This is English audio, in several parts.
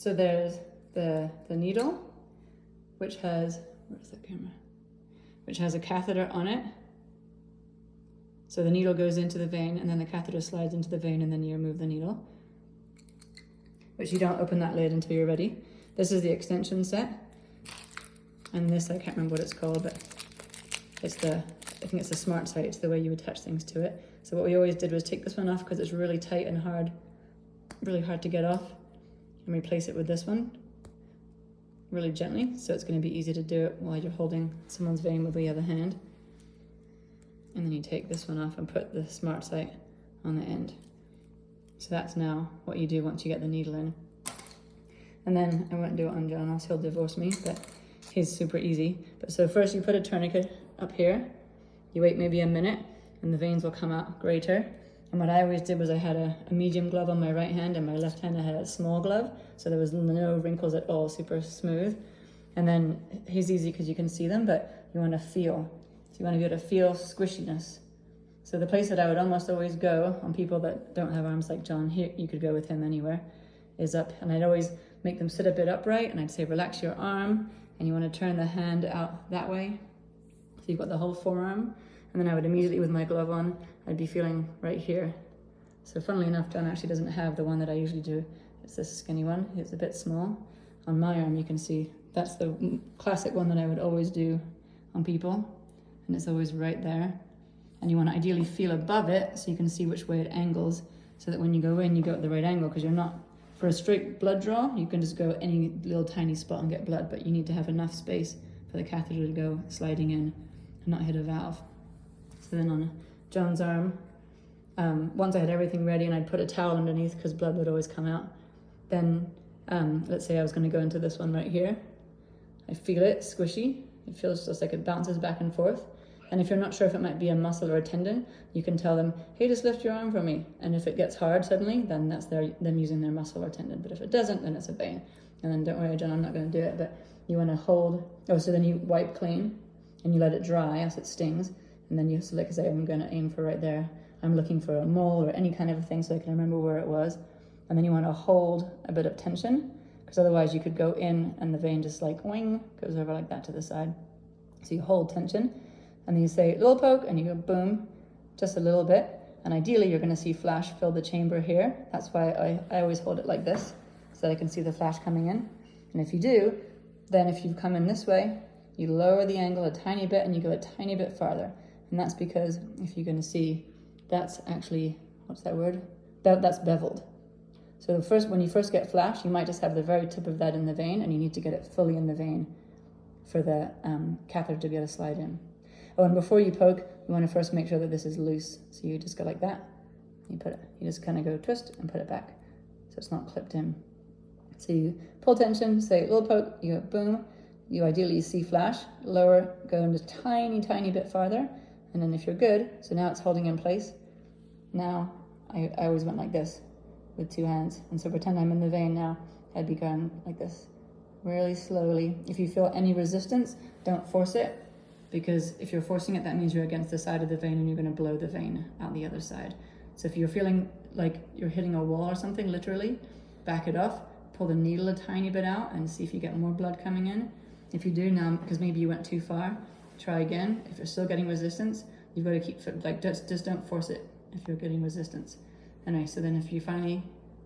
So there's the needle, which has, where's the camera? Which has a catheter on it. So the needle goes into the vein and then the catheter slides into the vein and then you remove the needle. Which you don't open that lid until you're ready. This is the extension set. And this, I can't remember what it's called, but it's I think it's the SmartSight. It's the way you attach things to it. So what we always did was take this one off because it's really tight and hard, really hard to get off, and replace it with this one really gently. So it's going to be easy to do it while you're holding someone's vein with the other hand. And then you take this one off and put the SmartSight on the end. So that's now what you do once you get the needle in. And then I won't do it on John, else he'll divorce me, but he's super easy. But so first you put a tourniquet up here, you wait maybe a minute, and the veins will come out greater. And what I always did was I had a medium glove on my right hand, and my left hand I had a small glove, so there was no wrinkles at all, super smooth. And then he's easy because you can see them, but you want to feel. So you want to be able to feel squishiness. So the place that I would almost always go on people that don't have arms like John, here you could go with him anywhere, is up. And I'd always make them sit a bit upright, and I'd say relax your arm, and you want to turn the hand out that way. So you've got the whole forearm. And then I would immediately, with my glove on, I'd be feeling right here. So funnily enough, John actually doesn't have the one that I usually do. It's this skinny one. It's a bit small. On my arm, you can see that's the classic one that I would always do on people. And it's always right there. And you want to ideally feel above it so you can see which way it angles, so that when you go in, you go at the right angle, because you're not, for a straight blood draw, you can just go any little tiny spot and get blood, but you need to have enough space for the catheter to go sliding in and not hit a valve. So then on John's arm, once I had everything ready and I'd put a towel underneath because blood would always come out, then let's say I was going to go into this one right here. I feel it squishy. It feels just like it bounces back and forth. And if you're not sure if it might be a muscle or a tendon, you can tell them, hey, just lift your arm for me. And if it gets hard suddenly, then that's them using their muscle or tendon. But if it doesn't, then it's a vein. And then don't worry, John, I'm not going to do it, but you want to hold, so then you wipe clean and you let it dry as it stings. And then you, so like I say, I'm going to aim for right there. I'm looking for a mole or any kind of a thing so I can remember where it was. And then you want to hold a bit of tension, because otherwise you could go in and the vein just like wing, goes over like that to the side. So you hold tension, and then you say little poke, and you go boom, just a little bit. And ideally you're going to see flash fill the chamber here. That's why I always hold it like this, so that I can see the flash coming in. And if you do, then if you come in this way, you lower the angle a tiny bit and you go a tiny bit farther. And that's because, if you're going to see, that's actually, what's that word? That's beveled. So when you first get flash, you might just have the very tip of that in the vein, and you need to get it fully in the vein for the catheter to be able to slide in. Oh, and before you poke, you want to first make sure that this is loose. So you just go like that. You just kind of go twist and put it back, so it's not clipped in. So you pull tension, say little poke, you go boom. You ideally see flash, lower, go in a tiny, tiny bit farther. And then if you're good, so now it's holding in place. Now, I always went like this with two hands. And so pretend I'm in the vein now, I'd be going like this, really slowly. If you feel any resistance, don't force it, because if you're forcing it, that means you're against the side of the vein and you're going to blow the vein out the other side. So if you're feeling like you're hitting a wall or something, literally, back it off, pull the needle a tiny bit out and see if you get more blood coming in. If you do now, because maybe you went too far, try again. If you're still getting resistance, you've got to keep, like, just don't force it if you're getting resistance. Anyway, so then if you finally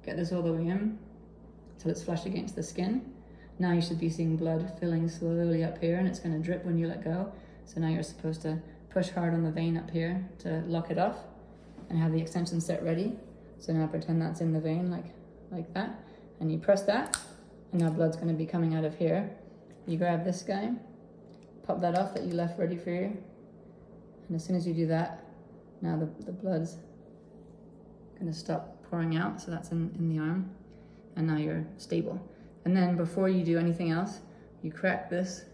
get this all the way in, till it's flush against the skin, now you should be seeing blood filling slowly up here, and it's going to drip when you let go. So now you're supposed to push hard on the vein up here to lock it off and have the extension set ready. So now pretend that's in the vein like that, and you press that, and now blood's going to be coming out of here. You grab this guy, pop that off that you left ready for you, and as soon as you do that, now the blood's going to stop pouring out, so that's in the arm, and now you're stable. And then before you do anything else, you crack this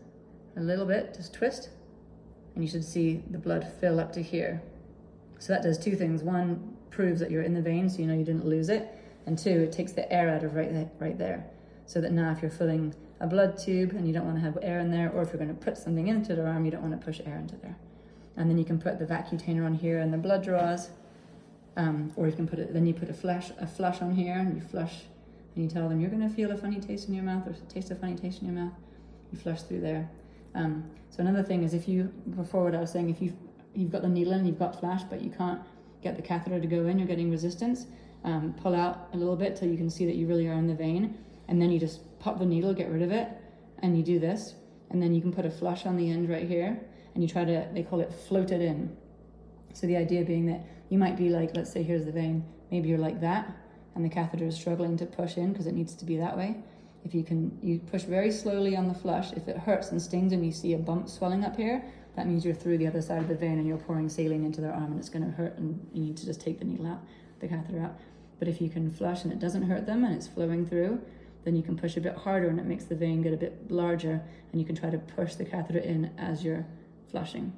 a little bit, just twist, and you should see the blood fill up to here. So that does two things. One, proves that you're in the vein, so you know you didn't lose it, and two, it takes the air out of right there, so that now if you're filling a blood tube and you don't want to have air in there, or if you're going to put something into the arm, you don't want to push air into there. And then you can put the vacutainer on here and the blood draws, or you can put it, then you put a flush on here, and you flush and you tell them you're going to feel a funny taste in your mouth or taste a funny taste in your mouth, you flush through there. So another thing is, if you, before what I was saying, if you've got the needle in, you've got flash, but you can't get the catheter to go in, you're getting resistance, pull out a little bit till you can see that you really are in the vein, and then you just pop the needle, get rid of it, and you do this, and then you can put a flush on the end right here, and you try to, they call it float it in. So the idea being that you might be like, let's say here's the vein, maybe you're like that, and the catheter is struggling to push in because it needs to be that way. If you push very slowly on the flush. If it hurts and stings and you see a bump swelling up here, that means you're through the other side of the vein and you're pouring saline into their arm, and it's going to hurt, and you need to just take the needle out, the catheter out. But if you can flush and it doesn't hurt them and it's flowing through, then you can push a bit harder and it makes the vein get a bit larger, and you can try to push the catheter in as you're flushing.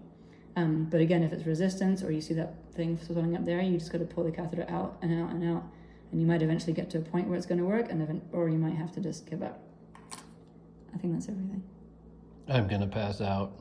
But again, if it's resistance or you see that thing swelling up there, you just got to pull the catheter out and out and out, and you might eventually get to a point where it's going to work, or you might have to just give up. I think that's everything. I'm going to pass out.